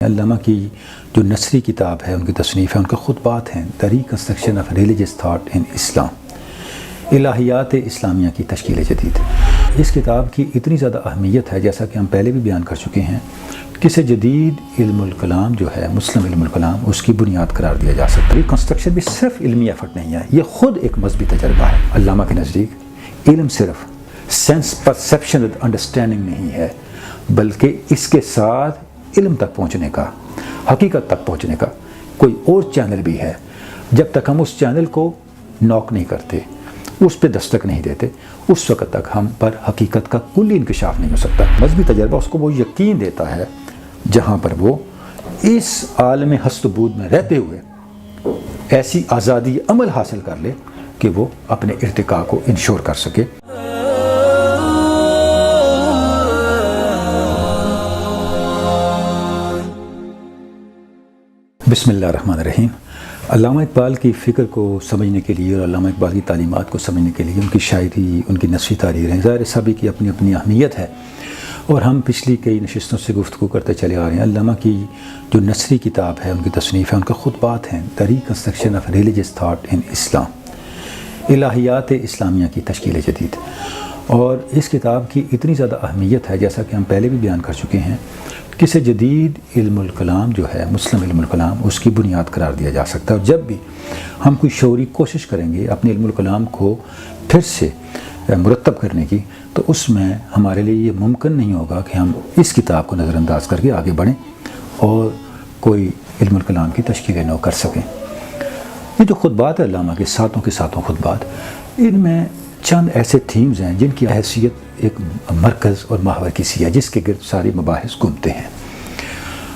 علامہ کی جو نثری کتاب ہے، ان کی تصنیف ہے، ان کے خطبات ہیں، the reconstruction of religious thought in Islam, الہیات اسلامیہ کی تشکیل جدید۔ اس کتاب کی اتنی زیادہ اہمیت ہے، جیسا کہ ہم پہلے بھی بیان کر چکے ہیں، کہ اسے جدید علم الکلام جو ہے، مسلم علم الکلام، اس کی بنیاد قرار دیا جا سکتا ہے۔ ریکنسٹرکشن بھی صرف علمی ایفرٹ نہیں ہے، یہ خود ایک مذہبی تجربہ ہے۔ علامہ کے نزدیک علم صرف سینس پرسیپشن انڈرسٹینڈنگ نہیں ہے، بلکہ اس کے ساتھ علم تک پہنچنے کا، حقیقت تک پہنچنے کا کوئی اور چینل بھی ہے۔ جب تک ہم اس چینل کو نوک نہیں کرتے، اس پہ دستک نہیں دیتے، اس وقت تک ہم پر حقیقت کا کلی انکشاف نہیں ہو سکتا۔ مذہبی تجربہ اس کو وہ یقین دیتا ہے جہاں پر وہ اس عالم ہست و بود میں رہتے ہوئے ایسی آزادی عمل حاصل کر لے کہ وہ اپنے ارتقاء کو انشور کر سکے۔ بسم اللہ الرحمن الرحیم۔ علامہ اقبال کی فکر کو سمجھنے کے لیے اور علامہ اقبال کی تعلیمات کو سمجھنے کے لیے ان کی شاعری، ان کی نثری تحریریں، ظاہر سبھی کی اپنی اپنی اہمیت ہے، اور ہم پچھلی کئی نشستوں سے گفتگو کرتے چلے آ رہے ہیں۔ علامہ کی جو نثری کتاب ہے، ان کی تصنیف ہے، ان کے خطبات ہیں، the reconstruction of religious thought in Islam, الہیات اسلامیہ کی تشکیل جدید۔ اور اس کتاب کی اتنی زیادہ اہمیت ہے، جیسا کہ ہم پہلے بھی بیان کر چکے ہیں، کہ اسے جدید علم الکلام جو ہے، مسلم علم الکلام، اس کی بنیاد قرار دیا جا سکتا ہے۔ اور جب بھی ہم کوئی شعوری کوشش کریں گے اپنے علم الکلام کو پھر سے مرتب کرنے کی، تو اس میں ہمارے لیے یہ ممکن نہیں ہوگا کہ ہم اس کتاب کو نظر انداز کر کے آگے بڑھیں اور کوئی علم الکلام کی تشکیل نو کر سکیں۔ یہ جو خطبات ہیں علامہ کے ساتوں خطبات، ان میں چند ایسے تھیمز ہیں جن کی حیثیت ایک مرکز اور محور کی سی ہے، جس کے گرد سارے مباحث گھومتے ہیں۔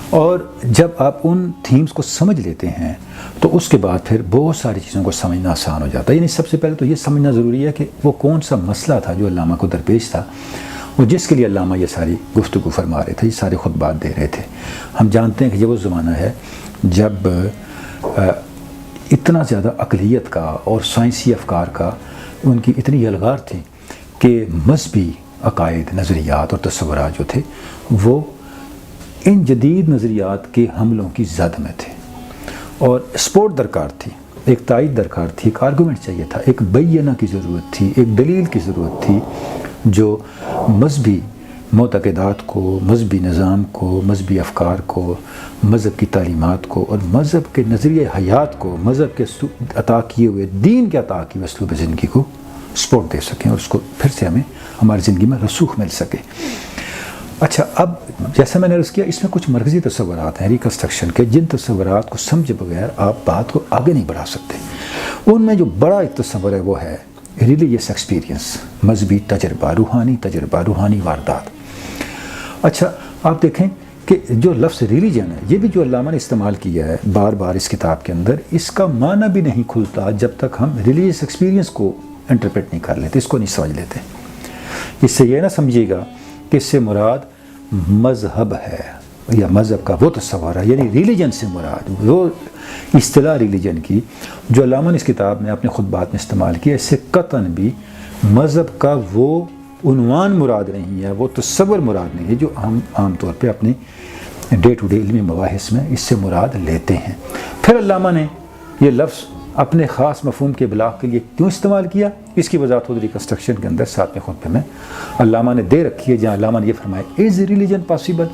اور جب آپ ان تھیمز کو سمجھ لیتے ہیں تو اس کے بعد پھر بہت ساری چیزوں کو سمجھنا آسان ہو جاتا ہے۔ یعنی سب سے پہلے تو یہ سمجھنا ضروری ہے کہ وہ کون سا مسئلہ تھا جو علامہ کو درپیش تھا، اور جس کے لیے علامہ یہ ساری گفتگو فرما رہے تھے، یہ سارے خطبات دے رہے تھے۔ ہم جانتے ہیں کہ یہ وہ زمانہ ہے جب اتنا زیادہ عقلیت کا اور سائنسی افکار کا ان کی اتنی یلغار تھی کہ مذہبی عقائد، نظریات اور تصورات جو تھے وہ ان جدید نظریات کے حملوں کی زد میں تھے، اور سپورٹ درکار تھی، ایک تائید درکار تھی، ایک آرگومنٹ چاہیے تھا، ایک بینہ کی ضرورت تھی، ایک دلیل کی ضرورت تھی جو مذہبی معتقدات کو، مذہبی نظام کو، مذہبی افکار کو، مذہب کی تعلیمات کو اور مذہب کے نظریہ حیات کو، مذہب کے عطا کیے ہوئے، دین کے عطا کیے ہوئے اسلوب زندگی کو سپورٹ دے سکیں، اور اس کو پھر سے ہمیں ہماری زندگی میں رسوخ مل سکے۔ اچھا، اب جیسا میں نے عرض کیا، اس میں کچھ مرکزی تصورات ہیں ریکنسٹرکشن کے، جن تصورات کو سمجھے بغیر آپ بات کو آگے نہیں بڑھا سکتے۔ ان میں جو بڑا ایک تصور ہے وہ ہے ریلیجیس ایکسپیرینس، مذہبی تجربہ، روحانی واردات۔ اچھا، آپ دیکھیں کہ جو لفظ ریلیجن ہے، یہ بھی جو علامہ نے استعمال کیا ہے بار بار اس کتاب کے اندر، اس کا معنی بھی نہیں کھلتا جب تک ہم ریلیجیس ایکسپیرینس کو انٹرپریٹ نہیں کر لیتے، اس کو نہیں سمجھ لیتے۔ اس سے یہ نہ سمجھیے گا کہ اس سے مراد مذہب ہے یا مذہب کا وہ تصور ہے، یعنی ریلیجن سے مراد وہ اصطلاح ریلیجن کی جو علامہ نے اس کتاب میں اپنے خطبات میں استعمال کی ہے، اس سے قطعاً بھی مذہب کا وہ عنوان مراد نہیں ہے، وہ تصور مراد نہیں ہے جو ہم عام طور پہ اپنے ڈے ٹو ڈے علمی مباحث میں اس سے مراد لیتے ہیں۔ پھر علامہ نے یہ لفظ اپنے خاص مفہوم کے ابلاغ کے لیے کیوں استعمال کیا، اس کی وضاحت خود ریکنسٹرکشن کے اندر 7ویں خطبے میں علامہ نے دے رکھی ہے، جہاں علامہ نے یہ فرمایا از ریلیجن پاسبل،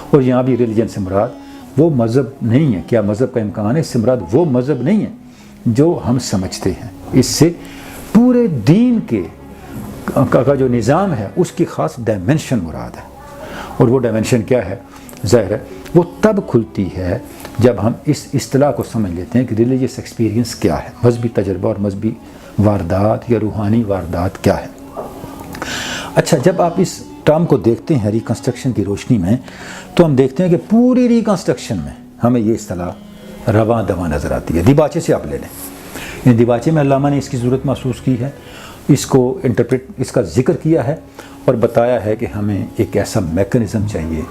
اور یہاں بھی ریلیجن سے مراد وہ مذہب نہیں ہے، کیا مذہب کا امکان ہے، اس سے مراد وہ مذہب نہیں ہے جو ہم سمجھتے ہیں، اس سے پورے دین کے کا جو نظام ہے اس کی خاص ڈائمنشن مراد ہے۔ اور وہ ڈائمنشن کیا ہے، ظاہر ہے وہ تب کھلتی ہے جب ہم اس اصطلاح کو سمجھ لیتے ہیں کہ ریلیجیس ایکسپیرینس کیا ہے، مذہبی تجربہ اور مذہبی واردات یا روحانی واردات کیا ہے۔ اچھا، جب آپ اس ٹرم کو دیکھتے ہیں ریکنسٹرکشن کی روشنی میں، تو ہم دیکھتے ہیں کہ پوری ریکنسٹرکشن میں ہمیں یہ اصطلاح رواں دواں نظر آتی ہے۔ دیباچے سے آپ لے لیں، ان دیباچے میں علامہ نے اس کی ضرورت محسوس کی ہے، اس کو انٹرپریٹ، اس کا ذکر کیا ہے اور بتایا ہے کہ ہمیں ایک ایسا میکنزم چاہیے،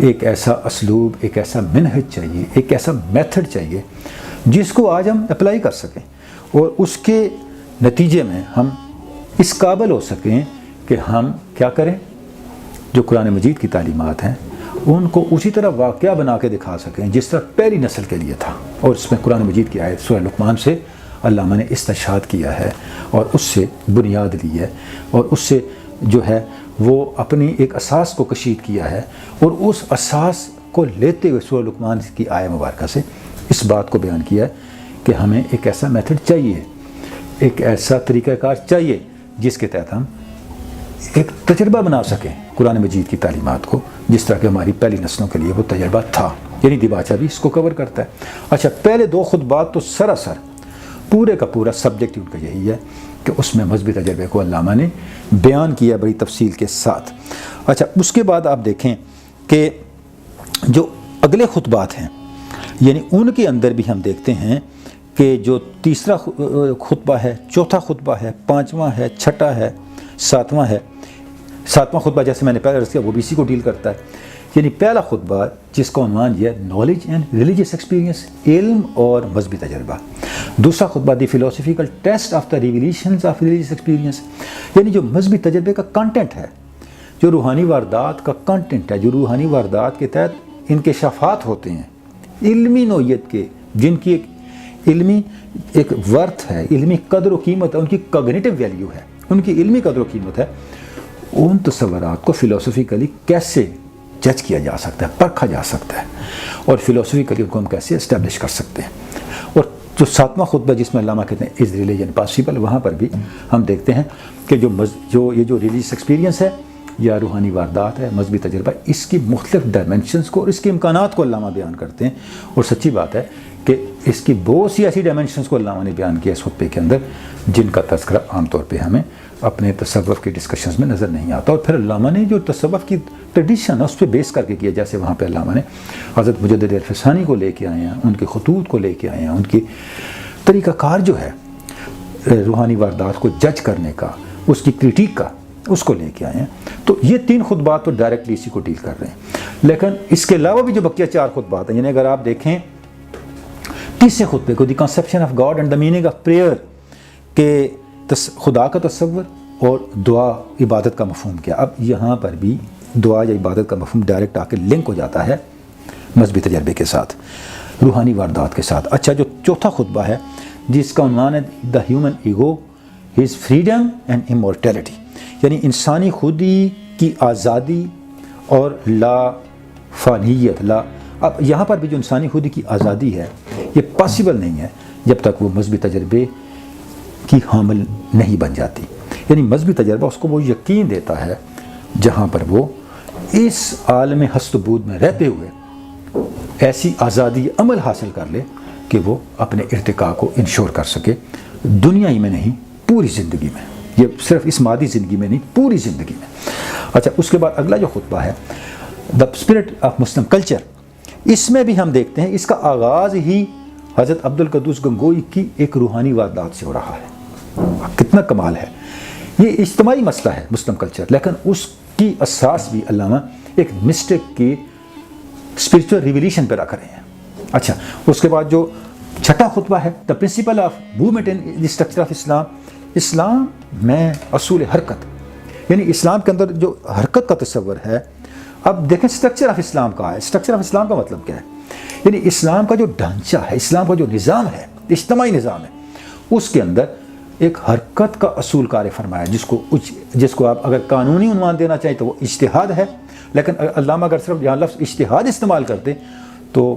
ایک ایسا اسلوب، ایک ایسا منہج چاہیے، ایک ایسا میتھڈ چاہیے جس کو آج ہم اپلائی کر سکیں، اور اس کے نتیجے میں ہم اس قابل ہو سکیں کہ ہم کیا کریں، جو قرآن مجید کی تعلیمات ہیں ان کو اسی طرح واقعہ بنا کے دکھا سکیں جس طرح پہلی نسل کے لیے تھا. اور اس میں قرآن مجید کی آیت سورہ لقمان سے علامہ نے استشہاد کیا ہے اور اس سے بنیاد لی ہے اور اس سے جو ہے وہ اپنی ایک اساس کو کشید کیا ہے. اور اس اساس کو لیتے ہوئے سورہ لقمان کی آیت مبارکہ سے اس بات کو بیان کیا ہے کہ ہمیں ایک ایسا میتھڈ چاہیے, ایک ایسا طریقہ کار چاہیے جس کے تحت ہم ایک تجربہ بنا سکیں قرآن مجید کی تعلیمات کو, جس طرح کہ ہماری پہلی نسلوں کے لیے وہ تجربہ تھا. یعنی دیباچہ بھی اس کو کور کرتا ہے. اچھا, پہلے 2 خطبات تو سراسر پورے کا پورا سبجیکٹ ان کا یہی ہے کہ اس میں مذہبی تجربے کو علامہ نے بیان کیا بڑی تفصیل کے ساتھ. اچھا, اس کے بعد آپ دیکھیں کہ جو اگلے خطبات ہیں یعنی ان کے اندر بھی ہم دیکھتے ہیں کہ جو تیسرا خطبہ ہے, چوتھا خطبہ ہے, 5واں ہے, 6واں ہے, 7واں ہے. 7واں خطبہ جیسے میں نے پہلے عرض کیا وہ بھی اسی کو ڈیل کرتا ہے. یعنی پہلا خطبہ جس کا عنوان یہ ہے نالج اینڈ ریلیجیس ایکسپیرینس, علم اور مذہبی تجربہ. دوسرا خطبہ the philosophical test of the revelations of religious experience, یعنی جو مذہبی تجربے کا کنٹینٹ ہے, جو روحانی واردات کا کنٹینٹ ہے, جو روحانی واردات کے تحت انکشافات ہوتے ہیں علمی نوعیت کے, جن کی ایک علمی ایک ورتھ ہے, علمی قدر و قیمت ہے, ان کی کوگنیٹو ویلیو ہے, ان کی علمی قدر و قیمت ہے. ان تصورات کو فلاسفیکلی کیسے جج کیا جا سکتا ہے, پرکھا جا سکتا ہے, اور فلاسفیکلی ان کو ہم کیسے اسٹیبلش کر سکتے ہیں. اور جو 7واں خطبہ جس میں علامہ کہتے ہیں از ریلیجن پاسبل, وہاں پر بھی ہم دیکھتے ہیں کہ جو ریلیجیس ایکسپیرینس ہے یا روحانی واردات ہے, مذہبی تجربہ, اس کی مختلف ڈائمنشنز کو اور اس کے امکانات کو علامہ بیان کرتے ہیں. اور سچی بات ہے کہ اس کی بہت سی ایسی ڈائمنشنز کو علامہ نے بیان کیا اس خطبے کے اندر جن کا تذکرہ عام طور پہ ہمیں اپنے تصوف کی ڈسکشنز میں نظر نہیں آتا. اور پھر علامہ نے جو تصوف کی ٹریڈیشن ہے اس پہ بیس کر کے کیا, جیسے وہاں پہ علامہ نے حضرت مجدد الفسانی کو لے کے آئے ہیں, ان کے خطوط کو لے کے آئے ہیں, ان کی طریقہ کار جو ہے روحانی واردات کو جج کرنے کا, اس کی کریٹیک کا, اس کو لے کے آئے ہیں. تو یہ 3 خطبات تو ڈائریکٹلی اسی کو ڈیل کر رہے ہیں. لیکن اس کے علاوہ بھی جو بقیہ 4 خطبات ہیں, یعنی اگر آپ دیکھیں تیسرے خطبے کو the conception of God and the meaning of prayer, کہ خدا کا تصور اور دعا عبادت کا مفہوم کیا. اب یہاں پر بھی دعا یا عبادت کا مفہوم ڈائریکٹ آ کے لنک ہو جاتا ہے مذہبی تجربے کے ساتھ, روحانی واردات کے ساتھ. اچھا, جو چوتھا خطبہ ہے جس کا عنوان ہے the human ego, his freedom and امورٹیلٹی, یعنی انسانی خودی کی آزادی اور لا فانیت. اب یہاں پر بھی جو انسانی خودی کی آزادی ہے یہ پاسبل نہیں ہے جب تک وہ مذہبی تجربے کی حامل نہیں بن جاتی. یعنی مذہبی تجربہ اس کو وہ یقین دیتا ہے جہاں پر وہ اس عالم ہست و بود میں رہتے ہوئے ایسی آزادی عمل حاصل کر لے کہ وہ اپنے ارتقاء کو انشور کر سکے, دنیا ہی میں نہیں پوری زندگی میں, یہ صرف اس مادی زندگی میں نہیں پوری زندگی میں. اچھا, اس کے بعد اگلا جو خطبہ ہے the spirit of Muslim culture, اس میں بھی ہم دیکھتے ہیں اس کا آغاز ہی حضرت عبد القدوس گنگوئی کی ایک روحانی واردات سے ہو رہا ہے. کتنا کمال ہے, یہ اجتماعی مسئلہ ہے مسلم کلچر, لیکن اس کی اساس بھی علامہ ایک مسٹک کی اسپرچول ریویلیشن پہ رکھ رہے ہیں. اچھا, اس کے بعد جو 6واں خطبہ ہے the principle of movement in the structure of Islam, اسلام میں اصول حرکت, یعنی اسلام کے اندر جو حرکت کا تصور ہے. اب دیکھیں اسٹرکچر آف اسلام کا ہے, اسٹرکچر آف اسلام کا مطلب کیا ہے, یعنی اسلام کا جو ڈھانچہ ہے, اسلام کا جو نظام ہے, اجتماعی نظام ہے, اس کے اندر ایک حرکت کا اصول کار فرمایا جس کو آپ اگر قانونی عنوان دینا چاہیں تو وہ اجتہاد ہے. لیکن علامہ اگر صرف یہاں لفظ اجتہاد استعمال کرتے تو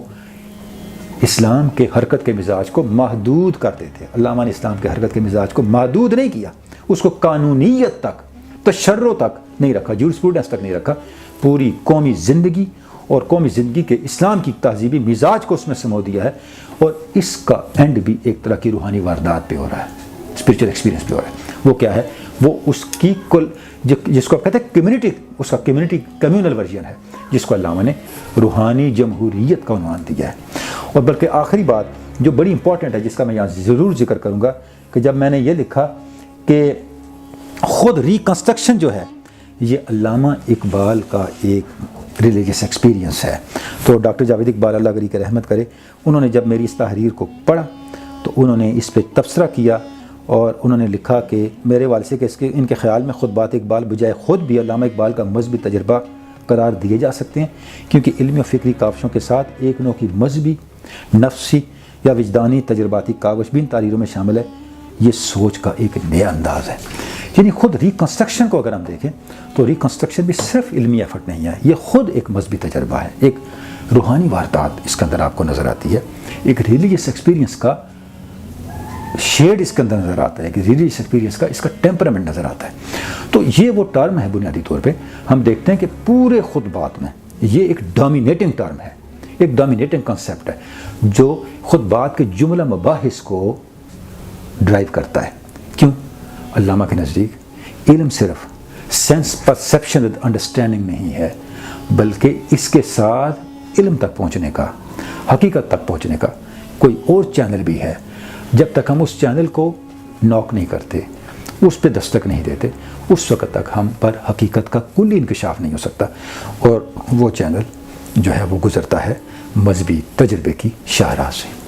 اسلام کے حرکت کے مزاج کو محدود کر دیتے. علامہ نے اسلام کے حرکت کے مزاج کو محدود نہیں کیا, اس کو قانونیت تک, تشرع تک نہیں رکھا, جورسپروڈنس تک نہیں رکھا, پوری قومی زندگی اور قومی زندگی کے اسلام کی تہذیبی مزاج کو اس میں سمو دیا ہے. اور اس کا اینڈ بھی ایک طرح کی روحانی واردات پہ ہو رہا ہے, اسپرچول ایکسپیرینس پہ ہو رہا ہے. وہ کیا ہے, وہ اس کی کل جس کو آپ کہتے ہیں کمیونٹی, اس کا کمیونل ورژن ہے جس کو علامہ نے روحانی جمہوریت کا عنوان دیا ہے. اور بلکہ آخری بات جو بڑی امپورٹنٹ ہے جس کا میں یہاں ضرور ذکر کروں گا کہ جب میں نے یہ لکھا کہ خود ریکنسٹرکشن جو ہے یہ علامہ اقبال کا ایک ریلیجیس ایکسپیرینس ہے. تو ڈاکٹر جاوید اقبال اللہ علیہ کی رحمت کرے, انہوں نے جب میری اس تحریر کو پڑھا تو انہوں نے اس پہ تبصرہ کیا اور انہوں نے لکھا کہ میرے والد سے کہ ان کے خیال میں خطبات اقبال بجائے خود بھی علامہ اقبال کا مذہبی تجربہ قرار دیے جا سکتے ہیں، کیونکہ علمی و فکری کاوشوں کے ساتھ ایک نوع کی مذہبی، نفسی یا وجدانی تجرباتی کاوش بھی ان تحریروں میں شامل ہے۔ یہ سوچ کا ایک نیا انداز ہے۔ یعنی خود ریکنسٹرکشن کو اگر ہم دیکھیں تو ریکنسٹرکشن بھی صرف علمی ایفرٹ نہیں ہے، یہ خود ایک مذہبی تجربہ ہے، ایک روحانی واردات اس کے اندر آپ کو نظر آتی ہے، ایک ریلیجیس ایکسپیرینس کا شیڈ اس کے اندر نظر آتا ہے، ایک ریلیجیس ایکسپیرینس کا اس کا ٹیمپرامنٹ نظر آتا ہے۔ تو یہ وہ ٹرم ہے بنیادی طور پہ ہم دیکھتے ہیں کہ پورے خطبات میں یہ ایک ڈومینیٹنگ ٹرم ہے، ایک ڈومینیٹنگ کنسیپٹ ہے جو خطبات کے جملہ مباحث کو ڈرائیو کرتا ہے۔ کیوں؟ علامہ کے نزدیک علم صرف سینس پرسیپشن ود انڈرسٹینڈنگ نہیں ہے، بلکہ اس کے ساتھ علم تک پہنچنے کا، حقیقت تک پہنچنے کا کوئی اور چینل بھی ہے۔ جب تک ہم اس چینل کو نوک نہیں کرتے، اس پہ دستک نہیں دیتے، اس وقت تک ہم پر حقیقت کا کلی انکشاف نہیں ہو سکتا، اور وہ چینل جو ہے وہ گزرتا ہے مذہبی تجربے کی شاہراہ سے۔